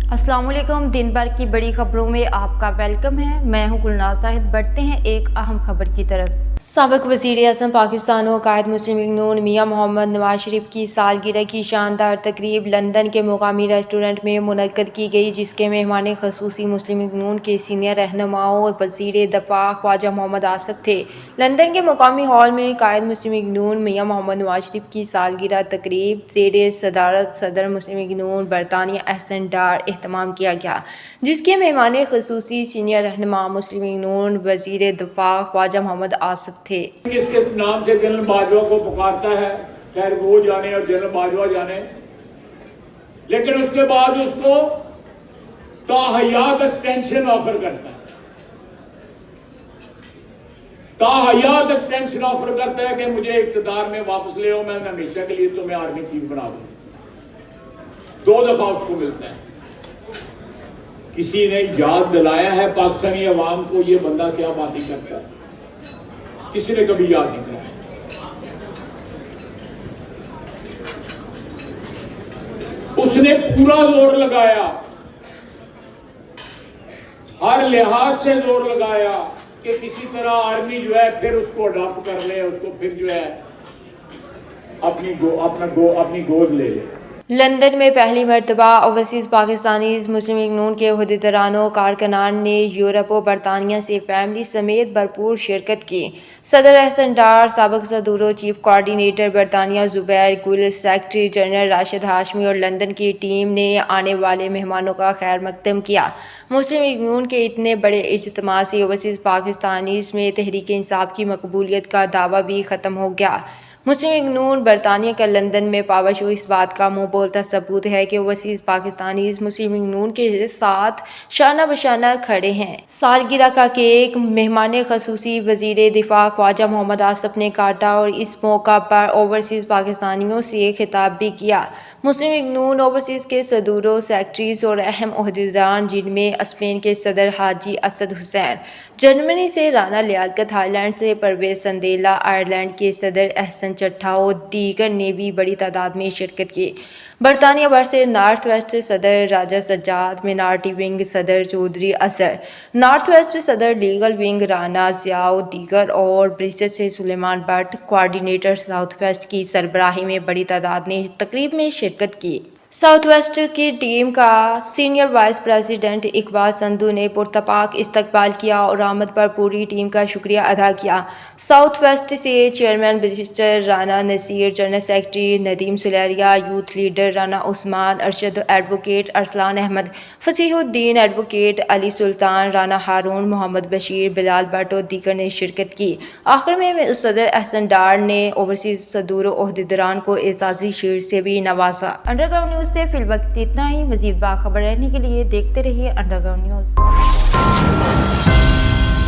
अस्सलाम वालेकुम। दिन भर की बड़ी खबरों में आपका वेलकम है। मैं हूं गुलनाज साहिद। बढ़ते हैं एक अहम खबर की तरफ। साबिक वज़ीर आज़म पाकिस्तान व कायद मुस्लिम लीग नून मियां मोहम्मद नवाज शरीफ की सालगिरह की शानदार तकरीब लंदन के मुकामी रेस्टोरेंट में मुनक्कद की गई, जिसके मेहमान ख़ुसूसी मुस्लिम लीग नून के सीनियर रहनुमाओं वज़ीर दफ़ा ख्वाजा मोहम्मद आसिफ थे। लंदन के मुकामी हॉल में कायद मुस्लिम लीग नून मियां मोहम्मद नवाज शरीफ की सालगिरह तकरीब ज़ेर सदारत सदर मुस्लिम लीग नून बरतानिया एहसन डार एहतमाम किया गया, जिसके मेहमान ख़ुसूसी सीनियर रहनुमा मुस्लिम लीग नून वज़ीर दफ़ा ख्वाजा मोहम्मद आसिफ थे। किस किस नाम से जनरल बाजवा को पुकारता है, खैर वो जाने और जनरल बाजवा जाने, लेकिन उसके बाद उसको ताहयात एक्सटेंशन ऑफर करता है, ताहयात एक्सटेंशन ऑफर करता है कि मुझे इक़्तिदार में वापस ले आओ, मैं हमेशा के लिए तुम्हें आर्मी चीफ बना दूं। 2 दफा उसको मिलता है। किसी ने याद दिलाया है पाकिस्तानी अवाम को ये बंदा क्या बातें करता है? किसी ने कभी याद नहीं किया। उसने पूरा जोर लगाया, हर लिहाज से जोर लगाया कि किसी तरह आर्मी जो है फिर उसको अडॉप्ट कर ले, उसको फिर जो है अपनी गोद ले ले। लंदन में पहली मरतबा ओवरसीज़ पाकिस्तानीज़ मुस्लिम लीग नून के अहदेदारानों कारकुनान ने यूरोप और बरतानिया से फैमिली समेत भरपूर शिरकत की। सदर एहसन डार, साबिक सदूर चीफ कोऑर्डिनेटर बरतानिया ज़ुबैर गुल, सेक्रेटरी जनरल राशिद हाशमी और लंदन की टीम ने आने वाले मेहमानों का खैर मकदम किया। मुस्लिम लीग नून के इतने बड़े इज्तिमा से ओवरसीज़ पाकिस्तानीज़ में तहरीक इंसाफ की मकबूलियत का दावा भी ख़त्म हो गया। मुस्लिम लीग नून बरतानिया का लंदन में पावर शो इस बात का मुंह बोलता सबूत है कि ओवरसीज़ पाकिस्तानीज़ मुस्लिम लीग नून के साथ शाना बशाना खड़े हैं। सालगिरह का केक मेहमान ख़ुसूसी वज़ीर दिफ़ा ख्वाजा मोहम्मद आसिफ ने काटा और इस मौका पर ओवरसीज़ पाकिस्तानियों से खिताब भी किया। मुस्लिम लीग नून ओवरसीज़ के सदूरों, सेक्रेटरीज और अहम ओहदेदार, जिनमें स्पेन के सदर हाजी असद हुसैन, जर्मनी से राना लियाकत, थाईलैंड से परवेज संदेला, आयरलैंड के सदर एहसन चट्टा और दीगर ने भी बड़ी तादाद में शिरकत की। बरतानिया भर से नॉर्थ वेस्ट सदर राजा सज्जाद, मिनार्टी विंग सदर चौधरी असर, नॉर्थ वेस्ट सदर लीगल विंग राना ज़ियाउ, दीगर और ब्रिस्टल से Suleman Bhatt, coordinator south west की सरबराही में बड़ी तादाद ने तकरीब में शिरकत की। साउथ वेस्ट की टीम का senior vice president Iqbal Sandhu ने पुरतपाक इस्तकबाल किया और आमद पर पूरी टीम का शुक्रिया अदा किया। साउथ वेस्ट से chairman barrister Rana Naseer, general secretary Nadeem Suleria, youth leader Rana Usman, Arshad advocate Arsalan Ahmad, Fasihuddin advocate Ali Sultan, Rana Haroon, Mohammad Bashir, Bilal Bhatt और दीगर ने शिरकत की। आखिर में सदर एहसन डार ने ओवरसीज़ सदूर ओहदेदारान को एजाज़ी शील्ड से भी नवाजा। अंडरग्राउंड न्यूज़ से फिलवक्त इतना ही। मज़ीद बाखबर रहने के लिए देखते रहिए अंडरग्राउंड न्यूज़।